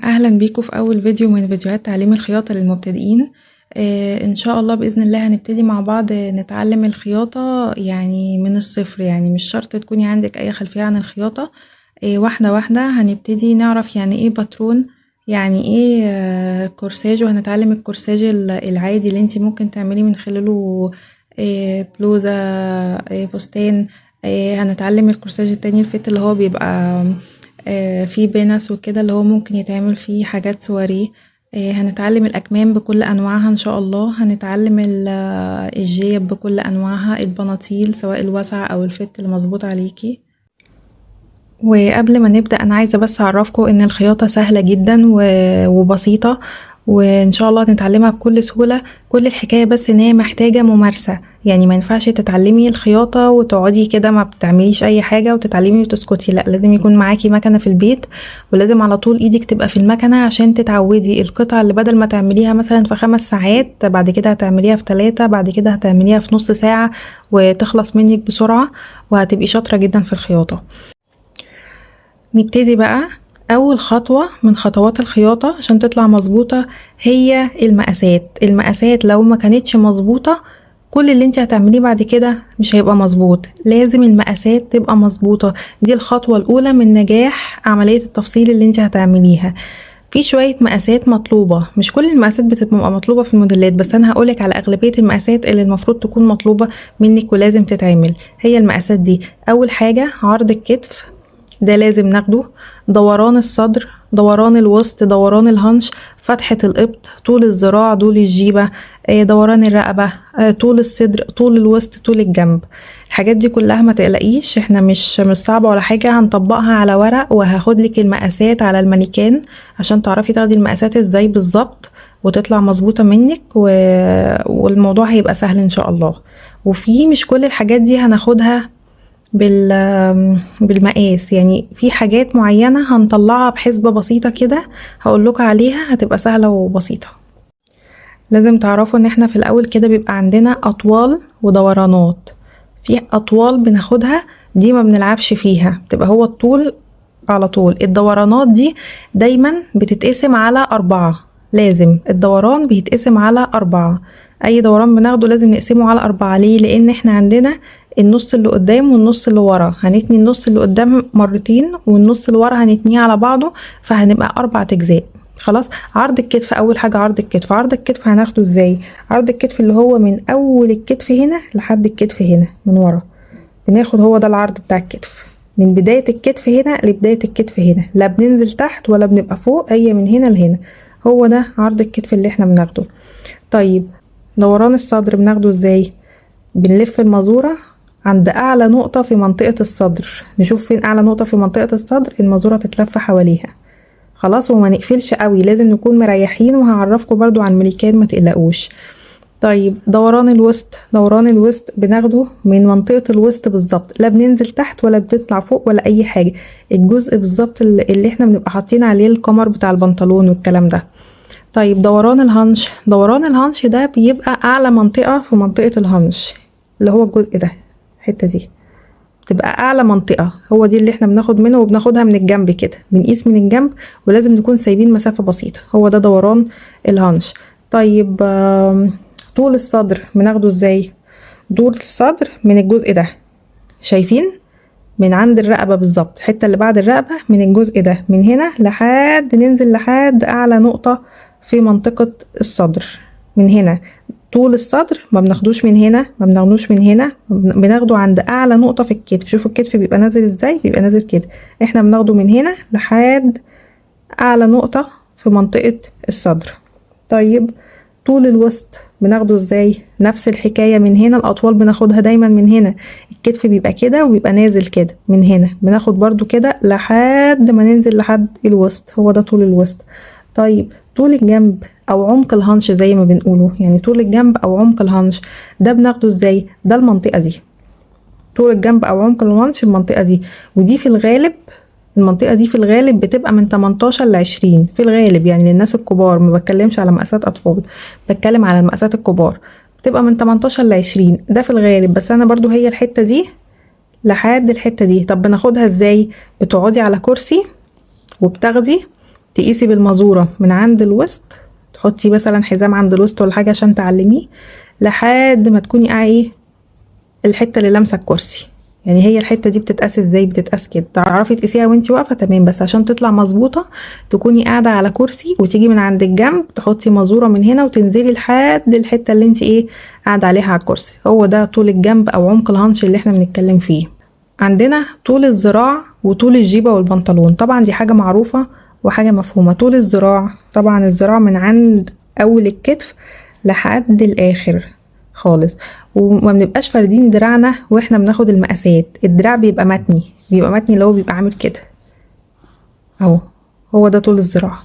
اهلا بيكم في اول فيديو من فيديوهات تعليم الخياطة للمبتدئين. ان شاء الله باذن الله هنبتدي مع بعض نتعلم الخياطة يعني من الصفر، يعني مش شرط تكوني عندك اي خلفية عن الخياطة. واحدة واحدة هنبتدي نعرف يعني ايه باترون، يعني ايه كورساج، وهنتعلم الكورساج العادي اللي انتي ممكن تعملي من خلاله بلوزة، فستان. هنتعلم الكورساج التاني الفت اللي هو بيبقى في بنس وكده، اللي هو ممكن يتعمل فيه حاجات سواريه. هنتعلم الأكمام بكل أنواعها إن شاء الله، هنتعلم الجيب بكل أنواعها، البناطيل سواء الواسعة أو الفت اللي مظبوط عليكي. وقبل ما نبدأ أنا عايزة بس أعرفكم إن الخياطة سهلة جدا وبسيطة، وإن شاء الله هنتعلمها بكل سهولة. كل الحكاية بس إن هي محتاجة ممارسة، يعني ما ينفعش تتعلمي الخياطة وتقعدي كده ما بتعمليش أي حاجة وتتعلمي وتسكتي، لأ، لازم يكون معاكي مكنة في البيت، ولازم على طول إيدك تبقى في المكنة عشان تتعودي القطعة اللي بدل ما تعمليها مثلا في 5 ساعات بعد كده هتعمليها في 3، بعد كده هتعمليها في نص ساعة وتخلص منك بسرعة، وهتبقي شاطرة جدا في الخياطة. نبتدي بقى. اول خطوة من خطوات الخياطة عشان تطلع مظبوطة هي المقاسات لو ما كانتش مظبوطة كل اللي انت هتعمليه بعد كده مش هيبقى مظبوط. لازم المقاسات تبقى مظبوطة، دي الخطوة الاولى من نجاح عملية التفصيل اللي انت هتعمليها. في شوية مقاسات مطلوبة، مش كل المقاسات بتبقى مطلوبة في الموديلات، بس انا هقولك على اغلبية المقاسات اللي المفروض تكون مطلوبة منك ولازم تتعمل. هي المقاسات دي: اول حاجة عرض الكتف، ده لازم ناخده، دوران الصدر، دوران الوسط، دوران الهنش، فتحة الإبط، طول الذراع، طول الجيبة، دوران الرقبة، طول الصدر، طول الوسط، طول الجنب. الحاجات دي كلها ما تقلقيش، احنا مش صعبة ولا حاجة، هنطبقها على ورق وهاخدلك المقاسات على المانيكان عشان تعرفي تاخدي المقاسات ازاي بالظبط وتطلع مظبوطة منك والموضوع هيبقى سهل ان شاء الله. وفي مش كل الحاجات دي هناخدها بالمقاس، يعني في حاجات معينة هنطلعها بحسبة بسيطة كده هقولك عليها هتبقى سهلة وبسيطة. لازم تعرفوا ان احنا في الاول كده بيبقى عندنا اطوال ودورانات. في اطوال بناخدها دي ما بنلعبش فيها، بتبقى هو الطول على طول. الدورانات دي دايما بتتقسم على 4، لازم الدوران بيتقسم على 4، اي دوران بناخده لازم نقسمه على 4. ليه؟ لان احنا عندنا النص اللي قدام والنص اللي ورا، هنتني النص اللي قدام مرتين والنص اللي ورا هنتنيه على بعضه، فهنبقى 4 اجزاء. خلاص. عرض الكتف، اول حاجة عرض الكتف هناخده ازاي؟ عرض الكتف اللي هو من اول الكتف هنا لحد الكتف هنا من ورا، بناخد هو ده العرض بتاع الكتف، من بداية الكتف هنا لبداية الكتف هنا، لا بننزل تحت ولا بنبقى فوق، هي من هنا لهنا، هو ده عرض الكتف اللي احنا بناخده. طيب دوران الصدر بناخده ازاي؟ بنلف المازورة عند اعلى نقطة في منطقة الصدر، نشوف فين اعلى نقطة في منطقة الصدر، المازورة تتلف حواليها. خلاص. وما نقفلش قوي، لازم نكون مريحين، وهعرفكم برضو عن المليكان ما تقلقوش. طيب دوران الوسط بناخده من منطقة الوسط بالظبط، لا بننزل تحت ولا بنطلع فوق ولا اي حاجة، الجزء بالظبط اللي احنا بنبقى حاطين عليه القمر بتاع البنطلون والكلام ده. طيب دوران الهنش ده بيبقى اعلى منطقة في منطقة الهنش، اللي هو الجزء ده، الحتة دي تبقى اعلى منطقة، هو دي اللي احنا بناخد منه، وبناخدها من الجنب كده، بنقيس من الجنب ولازم نكون سايبين مسافة بسيطة، هو ده دوران الهنش. طيب طول الصدر بناخده ازاي؟ طول الصدر من الجزء ده، شايفين؟ من عند الرقبة بالظبط، الحتة اللي بعد الرقبة، من الجزء ده من هنا لحد ننزل لحد اعلى نقطة في منطقة الصدر، من هنا. طول الصدر ما بناخدوش من هنا، ما بناخدوش من هنا، بناخده عند اعلى نقطة في الكتف. شوفوا الكتف بيبقى نازل ازاي، بيبقى نازل كده، احنا بناخده من هنا لحد اعلى نقطة في منطقة الصدر. طيب طول الوسط بناخده ازاي؟ نفس الحكاية، من هنا الاطوال بناخدها دايما من هنا، الكتف بيبقى كده وبيبقى نازل كده، من هنا بناخد برضو كده لحد ما ننزل لحد الوسط، هو ده طول الوسط. طيب طول الجنب او عمق الهنش زي ما بنقوله، يعني طول الجنب او عمق الهنش ده بناخده ازاي؟ ده المنطقة دي، طول الجنب او عمق الهنش المنطقة دي، ودي في الغالب المنطقة دي في الغالب بتبقى من 18 ل 20 في الغالب، يعني للناس الكبار، ما بتكلمش على مقاسات اطفال، بتكلم على المقاسات الكبار، بتبقى من 18 ل 20 ده في الغالب. بس انا برضو هي الحتة دي لحد الحتة دي. طب بناخدها ازاي؟ بتقعدي على كرسي وبتاخدي تقيسي بالمزورة من عند الوسط، تحطي مثلا حزام عند الوسط ولا حاجة عشان تعلميه، لحد ما تكوني ايه الحتة اللي لامسة الكرسي. يعني هي الحتة دي بتتقاس ازاي؟ بتتقاس كده، تعرفي تقيسيها وانتي واقفة تمام، بس عشان تطلع مظبوطة تكوني قاعدة على كرسي وتيجي من عند الجنب تحطي مزورة من هنا وتنزلي لحد الحتة اللي انتي قاعدة عليها على الكرسي. هو ده طول الجنب او عمق الهانش اللي احنا بنتكلم فيه. عندنا طول الذراع وطول الجيبة والبنطلون، طبعا دي حاجة معروفة وحاجة مفهومة. طول الذراع طبعا الذراع من عند اول الكتف لحد الاخر خالص، وما بنبقاش فاردين دراعنا واحنا بناخد المقاسات. الدراع بيبقى متني اللي هو بيبقى عامل كده اهو، هو ده طول الذراع.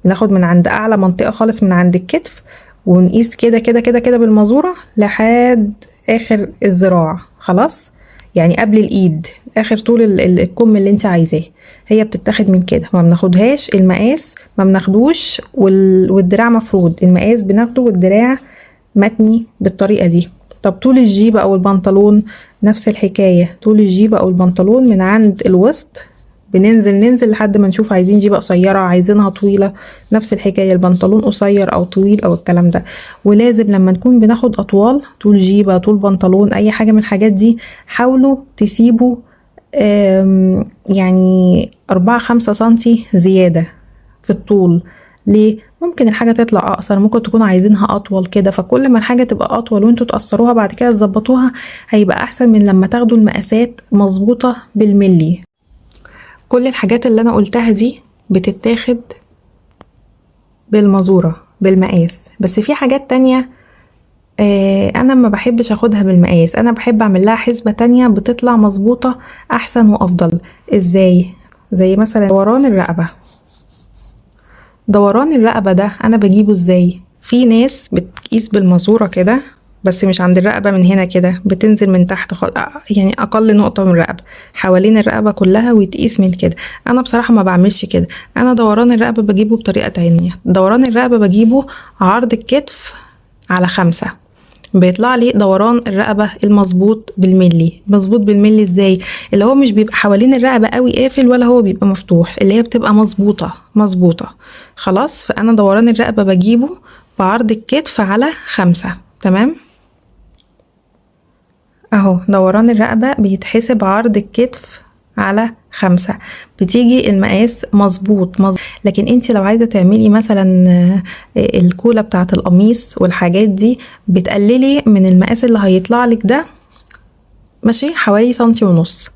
بناخد من عند اعلى منطقة خالص من عند الكتف ونقيس كده كده كده كده بالمزورة لحد اخر الذراع خلاص، يعني قبل الايد، اخر طول الكم اللي انت عايزاه. هي بتتاخد من كده، ما بناخدهاش المقاس، ما بناخدوش والدراع مفرود، المقاس بناخده والدراع متني بالطريقة دي. طب طول الجيبة او البنطلون نفس الحكاية، طول الجيبة او البنطلون من عند الوسط ننزل لحد ما نشوف عايزين جيبة قصيرة عايزينها طويلة، نفس الحكاية البنطلون قصير او طويل او الكلام ده. ولازم لما نكون بناخد اطوال، طول جيبة طول بنطلون اي حاجة من الحاجات دي، حاولوا تسيبوا يعني 4-5 سنتي زيادة في الطول. ليه؟ ممكن الحاجة تطلع اقصر، ممكن تكونوا عايزينها اطول كده، فكل ما الحاجة تبقى اطول وانتوا تقصروها بعد كده تظبطوها هيبقى احسن من لما تاخدوا المقاسات مظبوطة بالملي. كل الحاجات اللي انا قلتها دي بتتاخد بالمزورة بالمقاس، بس في حاجات تانية انا ما بحبش اخدها بالمقاس، انا بحب اعمل لها حسبة تانية بتطلع مظبوطة احسن وافضل. ازاي؟ زي مثلا دوران الرقبة. دوران الرقبة ده انا بجيبه ازاي؟ في ناس بتقيس بالمزورة كده، بس مش عند الرقبة من هنا كده، بتنزل من تحت يعني اقل نقطة من الرقبة حوالين الرقبة كلها ويتقيس من كده. انا بصراحة ما بعملش كده، انا دوران الرقبة بجيبه بطريقة تانية. دوران الرقبة بجيبه عرض الكتف على 5، بيطلع لي دوران الرقبة المظبوط بالملي. مظبوط بالملي ازاي؟ اللي هو مش بيبقى حوالين الرقبة قوي قافل ولا هو بيبقى مفتوح، اللي هي بتبقى مظبوطة خلاص. فانا دوران الرقبة بجيبه بعرض الكتف على 5 تمام اهو. دوران الرقبة بيتحسب عرض الكتف على 5، بتيجي المقاس مظبوط. لكن انت لو عايزة تعملي مثلا الكولة بتاعة القميص والحاجات دي، بتقللي من المقاس اللي هيطلع لك ده ماشي حوالي 1.5 سم،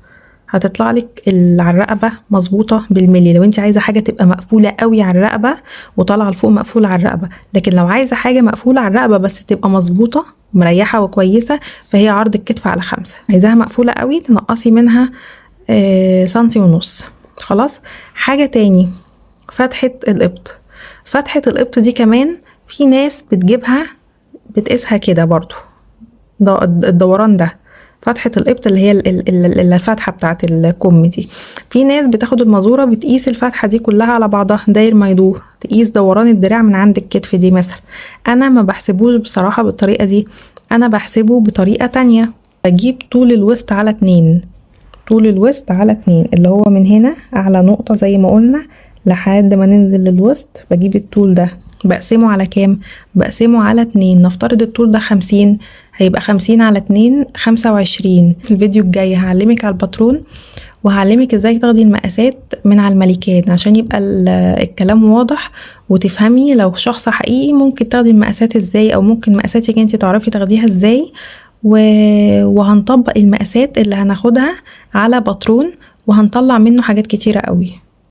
هتطلع لك على الرقبة مظبوطة بالملي. لو انت عايزة حاجة تبقى مقفولة قوي على الرقبة وطالعة لفوق مقفولة على الرقبة، لكن لو عايزة حاجة مقفولة على الرقبة بس تبقى مظبوطة مريحة وكويسة فهي عرض الكتف على 5. عايزاها مقفولة قوي تنقصي منها 1.5 سم خلاص. حاجة تاني، فتحة الإبط. فتحة الإبط دي كمان في ناس بتجيبها بتقيسها كده برضو، الدوران ده فتحة الإبط اللي هي الفتحة بتاعت الكم دي. في ناس بتاخد المزورة بتقيس الفتحة دي كلها على بعضها داير ما يدور، تقيس دوران الدراع من عند الكتف دي مثلا. أنا ما بحسبوش بصراحة بالطريقة دي، أنا بحسبه بطريقة تانية. بجيب طول الوسط على 2، طول الوسط على 2 اللي هو من هنا أعلى نقطة زي ما قلنا لحد ما ننزل للوسط. بجيب الطول ده بقسمه على كام؟ بقسمه على 2. نفترض الطول ده 50، هيبقى 50 على 2 25. في الفيديو الجاي هعلمك على الباترون وهعلمك ازاي تاخدي المقاسات من على الملكات عشان يبقى الكلام واضح وتفهمي لو شخص حقيقي ممكن تاخدي المقاسات ازاي، او ممكن مقاساتك انت تعرفي تاخديها ازاي. وهنطبق المقاسات اللي هناخدها على باترون وهنطلع منه حاجات كتيرة قوي.